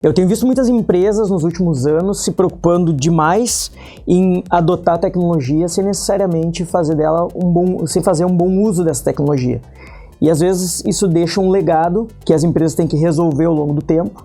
Eu tenho visto muitas empresas nos últimos anos se preocupando demais em adotar tecnologia sem necessariamente fazer um bom uso dessa tecnologia. E às vezes isso deixa um legado que as empresas têm que resolver ao longo do tempo,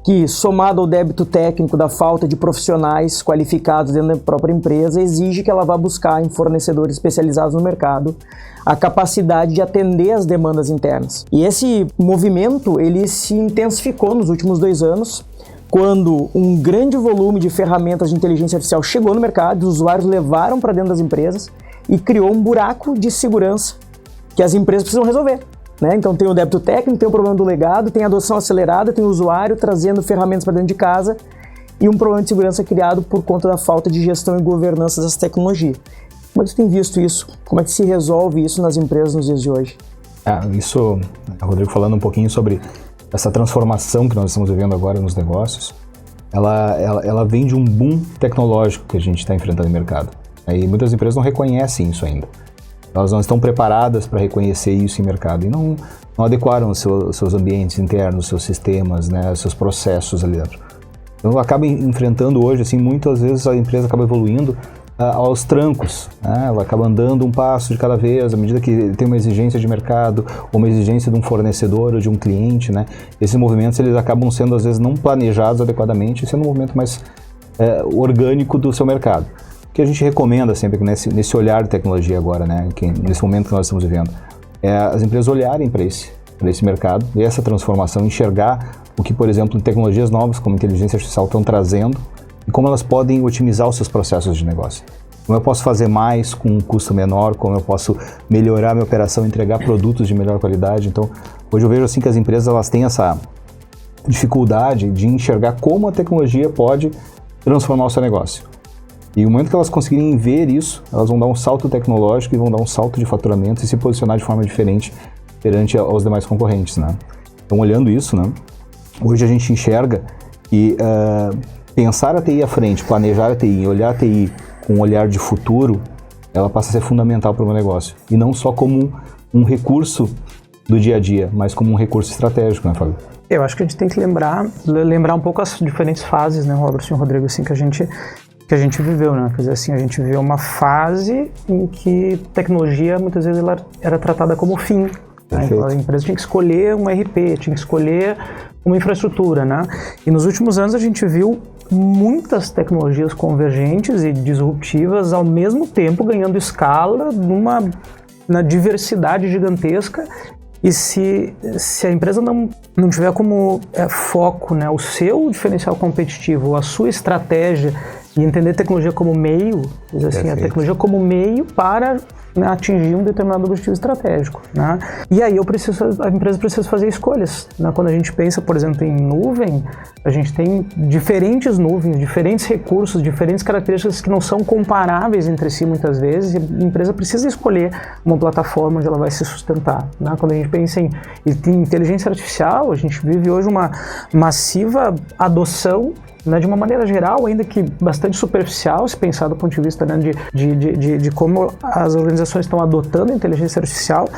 que somado ao débito técnico da falta de profissionais qualificados dentro da própria empresa, exige que ela vá buscar em fornecedores especializados no mercado a capacidade de atender às demandas internas. E esse movimento ele se intensificou nos últimos 2 anos, quando um grande volume de ferramentas de inteligência artificial chegou no mercado, os usuários levaram para dentro das empresas e criou um buraco de segurança que as empresas precisam resolver. Então tem o débito técnico, tem o problema do legado, tem a adoção acelerada, tem o usuário trazendo ferramentas para dentro de casa e um problema de segurança criado por conta da falta de gestão e governança dessa tecnologia. Como é que você tem visto isso? Como é que se resolve isso nas empresas nos dias de hoje? Isso, Rodrigo, falando um pouquinho sobre essa transformação que nós estamos vivendo agora nos negócios, ela vem de um boom tecnológico que a gente está enfrentando no mercado. E muitas empresas não reconhecem isso ainda. Elas não estão preparadas para reconhecer isso em mercado e não adequaram os seus ambientes internos, seus sistemas, os seus processos ali dentro. Então acaba enfrentando hoje, assim, muitas vezes a empresa acaba evoluindo aos trancos, ela acaba andando um passo de cada vez, à medida que tem uma exigência de mercado, ou uma exigência de um fornecedor ou de um cliente, Esses movimentos eles acabam sendo às vezes não planejados adequadamente e sendo um movimento mais orgânico do seu mercado. O que a gente recomenda sempre nesse olhar de tecnologia agora, nesse momento que nós estamos vivendo, é as empresas olharem para esse mercado, e essa transformação, enxergar o que, por exemplo, tecnologias novas como inteligência artificial estão trazendo e como elas podem otimizar os seus processos de negócio. Como eu posso fazer mais com um custo menor, como eu posso melhorar a minha operação, entregar produtos de melhor qualidade. Então, hoje eu vejo assim que as empresas elas têm essa dificuldade de enxergar como a tecnologia pode transformar o seu negócio. E no momento que elas conseguirem ver isso, elas vão dar um salto tecnológico e vão dar um salto de faturamento e se posicionar de forma diferente perante aos demais concorrentes, Então, olhando isso, hoje a gente enxerga que pensar a TI à frente, planejar a TI, olhar a TI com um olhar de futuro, ela passa a ser fundamental para o meu negócio. E não só como um recurso do dia a dia, mas como um recurso estratégico, Fábio? Eu acho que a gente tem que lembrar um pouco as diferentes fases, Robert e Rodrigo, assim, que a gente viveu, Quer dizer, assim, a gente viveu uma fase em que tecnologia, muitas vezes, ela era tratada como fim. Então, a empresa tinha que escolher um ERP, tinha que escolher uma infraestrutura, E nos últimos anos a gente viu muitas tecnologias convergentes e disruptivas ao mesmo tempo ganhando escala na diversidade gigantesca. E se a empresa não tiver como foco, o seu diferencial competitivo, a sua estratégia e entender a tecnologia como meio, quer dizer assim, a tecnologia como meio para atingir um determinado objetivo estratégico, E aí a empresa precisa fazer escolhas, Quando a gente pensa, por exemplo, em nuvem, a gente tem diferentes nuvens, diferentes recursos, diferentes características que não são comparáveis entre si muitas vezes, e a empresa precisa escolher uma plataforma onde ela vai se sustentar, Quando a gente pensa em inteligência artificial, a gente vive hoje uma massiva adoção de uma maneira geral, ainda que bastante superficial, se pensar do ponto de vista de como as organizações estão adotando a inteligência artificial,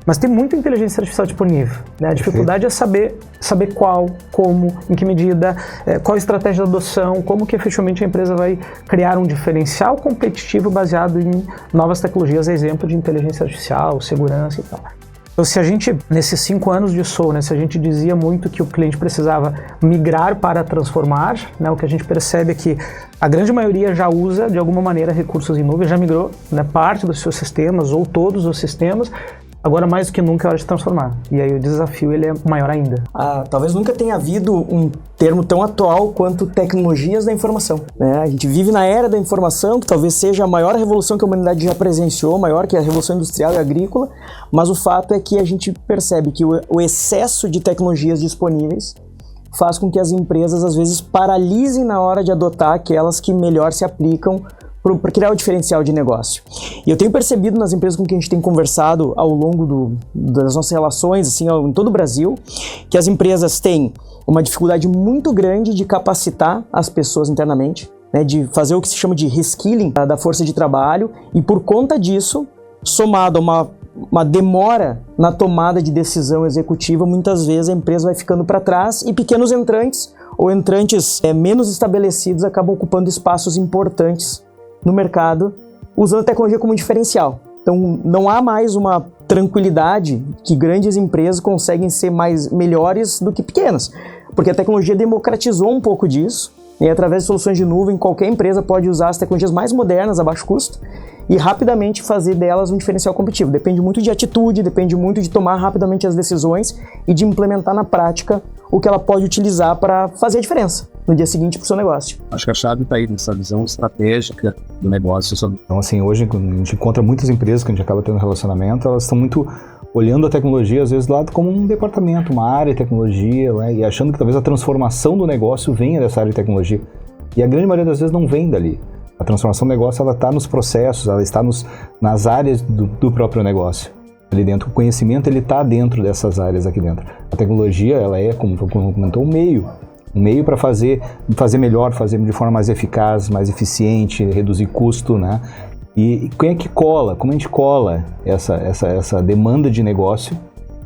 mas tem muita inteligência artificial disponível. A dificuldade é saber qual, como, em que medida, qual a estratégia de adoção, como que efetivamente a empresa vai criar um diferencial competitivo baseado em novas tecnologias, exemplo de inteligência artificial, segurança e tal. Então, se a gente, nesses 5 anos de Sou, se a gente dizia muito que o cliente precisava migrar para transformar, o que a gente percebe é que a grande maioria já usa, de alguma maneira, recursos em nuvem, já migrou parte dos seus sistemas ou todos os sistemas. Agora, mais do que nunca, é hora de transformar. E aí o desafio ele é maior ainda. Talvez nunca tenha havido um termo tão atual quanto tecnologias da informação. A gente vive na era da informação, que talvez seja a maior revolução que a humanidade já presenciou, maior que a revolução industrial e agrícola, mas o fato é que a gente percebe que o excesso de tecnologias disponíveis faz com que as empresas, às vezes, paralisem na hora de adotar aquelas que melhor se aplicam para criar o diferencial de negócio. E eu tenho percebido nas empresas com que a gente tem conversado ao longo das nossas relações, assim, em todo o Brasil, que as empresas têm uma dificuldade muito grande de capacitar as pessoas internamente, de fazer o que se chama de reskilling da força de trabalho, e por conta disso, somado a uma demora na tomada de decisão executiva, muitas vezes a empresa vai ficando para trás e pequenos entrantes ou entrantes menos estabelecidos acabam ocupando espaços importantes no mercado, usando a tecnologia como diferencial. Então, não há mais uma tranquilidade que grandes empresas conseguem ser melhores do que pequenas, porque a tecnologia democratizou um pouco disso, e através de soluções de nuvem, qualquer empresa pode usar as tecnologias mais modernas a baixo custo e rapidamente fazer delas um diferencial competitivo. Depende muito de atitude, depende muito de tomar rapidamente as decisões e de implementar na prática o que ela pode utilizar para fazer a diferença no dia seguinte para o seu negócio. Acho que a chave está aí nessa visão estratégica do negócio. Então, assim, hoje a gente encontra muitas empresas que a gente acaba tendo relacionamento, elas estão muito olhando a tecnologia, às vezes, do lado como um departamento, uma área de tecnologia, né? E achando que talvez a transformação do negócio venha dessa área de tecnologia. E a grande maioria das vezes não vem dali. A transformação do negócio, ela está nos processos, ela está nas áreas do próprio negócio. Ali dentro, o conhecimento, ele está dentro dessas áreas aqui dentro. A tecnologia, ela é, como comentou, um meio para fazer melhor, fazer de forma mais eficaz, mais eficiente, reduzir custo, né? E quem é que cola? Como a gente cola essa demanda de negócio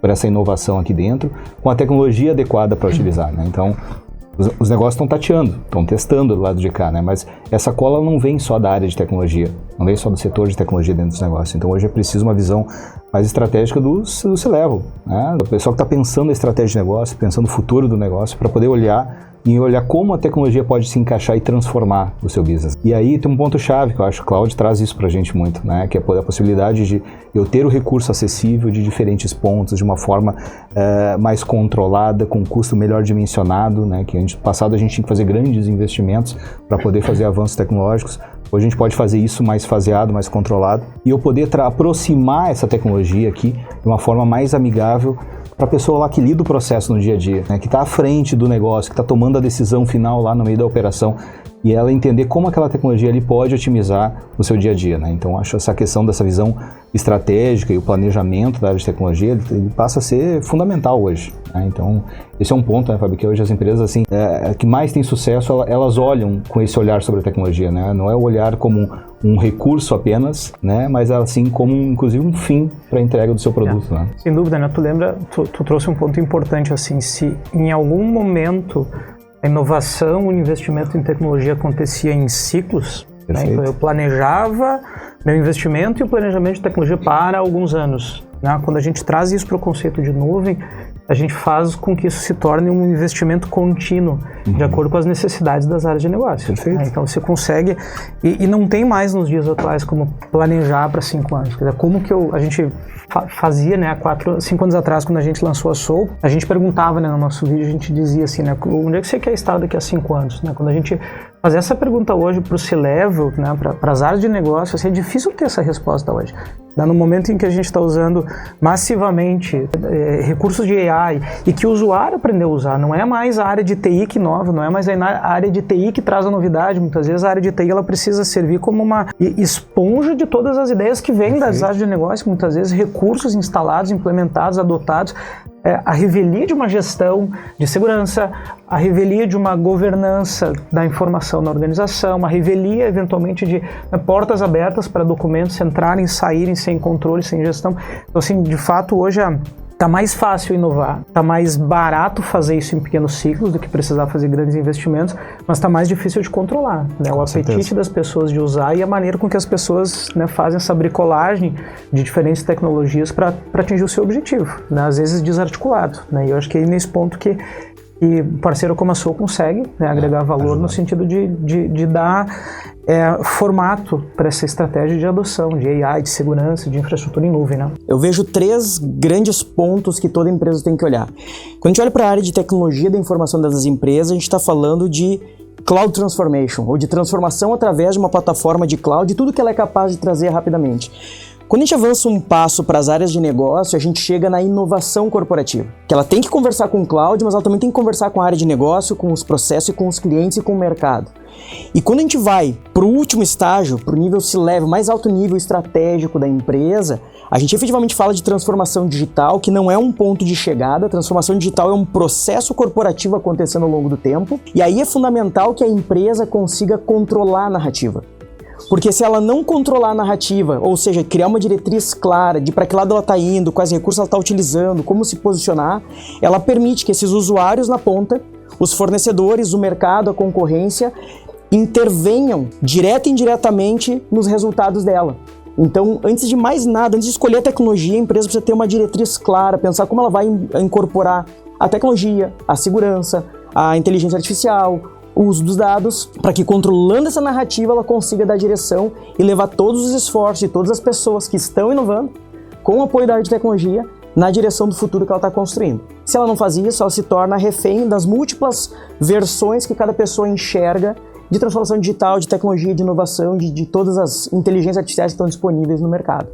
por essa inovação aqui dentro com a tecnologia adequada para utilizar, né? Então, os negócios estão tateando, estão testando do lado de cá, né? Mas essa cola não vem só da área de tecnologia, não vem só do setor de tecnologia dentro dos negócios. Então, hoje é preciso uma visão mais estratégica do C-level, né? O pessoal que está pensando a estratégia de negócio, pensando no futuro do negócio, para poder olhar como a tecnologia pode se encaixar e transformar o seu business. E aí tem um ponto-chave que eu acho que o cloud traz isso pra gente muito, né? Que é a possibilidade de eu ter o recurso acessível de diferentes pontos, de uma forma mais controlada, com custo melhor dimensionado, né? Que no passado a gente tinha que fazer grandes investimentos para poder fazer avanços tecnológicos. Hoje a gente pode fazer isso mais faseado, mais controlado, e eu poder aproximar essa tecnologia aqui de uma forma mais amigável para a pessoa lá que lida o processo no dia a dia, né, que está à frente do negócio, que está tomando a decisão final lá no meio da operação, e ela entender como aquela tecnologia ali pode otimizar o seu dia a dia, né? Então, acho essa questão dessa visão estratégica e o planejamento da área de tecnologia, ele passa a ser fundamental hoje, né? Então, esse é um ponto, né, Fábio, que hoje as empresas assim, que mais têm sucesso, elas olham com esse olhar sobre a tecnologia, né? Não é o olhar como um recurso apenas, né? Mas assim como, inclusive, um fim para a entrega do seu produto, né? Sem dúvida, né? Tu lembra, tu trouxe um ponto importante, assim, se em algum momento a inovação, o investimento em tecnologia acontecia em ciclos, né? Então eu planejava meu investimento e o planejamento de tecnologia para alguns anos, né? Quando a gente traz isso para o conceito de nuvem, a gente faz com que isso se torne um investimento contínuo, de acordo com as necessidades das áreas de negócio. Né? Então você consegue, e não tem mais nos dias atuais como planejar para 5 anos. Quer dizer, como que a gente fazia, né, 5 anos atrás, quando a gente lançou a Soul, a gente perguntava, né, no nosso vídeo, a gente dizia assim, né, onde é que você quer estar daqui a 5 anos? Né? Quando a gente faz essa pergunta hoje para o C-Level, né, para as áreas de negócio, assim, é difícil ter essa resposta hoje. No momento em que a gente está usando massivamente recursos de AI e que o usuário aprendeu a usar, não é mais a área de TI que inova, não é mais a área de TI que traz a novidade. Muitas vezes a área de TI ela precisa servir como uma esponja de todas as ideias que vêm das áreas de negócio, muitas vezes recursos instalados, implementados, adotados, a revelia de uma gestão de segurança, a revelia de uma governança da informação na organização, a revelia, eventualmente, de portas abertas para documentos entrarem e saírem sem controle, sem gestão. Então, assim, de fato, hoje está mais fácil inovar, está mais barato fazer isso em pequenos ciclos do que precisar fazer grandes investimentos, mas está mais difícil de controlar, né? O apetite das pessoas de usar e a maneira com que as pessoas, né, fazem essa bricolagem de diferentes tecnologias para atingir o seu objetivo, né? Às vezes desarticulado, né? E eu acho que é nesse ponto que parceiro como a Soul consegue, né, agregar valor no sentido de dar formato para essa estratégia de adoção de AI, de segurança, de infraestrutura em nuvem, né? Eu vejo 3 grandes pontos que toda empresa tem que olhar. Quando a gente olha para a área de tecnologia da informação das empresas, a gente está falando de Cloud Transformation, ou de transformação através de uma plataforma de cloud, tudo que ela é capaz de trazer rapidamente. Quando a gente avança um passo para as áreas de negócio, a gente chega na inovação corporativa, que ela tem que conversar com o cloud, mas ela também tem que conversar com a área de negócio, com os processos, com os clientes e com o mercado. E quando a gente vai para o último estágio, para o nível C-Level, mais alto nível estratégico da empresa, a gente efetivamente fala de transformação digital, que não é um ponto de chegada. A transformação digital é um processo corporativo acontecendo ao longo do tempo, e aí é fundamental que a empresa consiga controlar a narrativa. Porque se ela não controlar a narrativa, ou seja, criar uma diretriz clara de para que lado ela está indo, quais recursos ela está utilizando, como se posicionar, ela permite que esses usuários na ponta os fornecedores, o mercado, a concorrência intervenham direta e indiretamente nos resultados dela. Então, antes de mais nada, antes de escolher a tecnologia, a empresa precisa ter uma diretriz clara, pensar como ela vai incorporar a tecnologia, a segurança, a inteligência artificial, o uso dos dados, para que, controlando essa narrativa, ela consiga dar direção e levar todos os esforços de todas as pessoas que estão inovando, com o apoio da área de tecnologia, na direção do futuro que ela está construindo. Se ela não faz isso, ela se torna refém das múltiplas versões que cada pessoa enxerga de transformação digital, de tecnologia, de inovação, de todas as inteligências artificiais que estão disponíveis no mercado.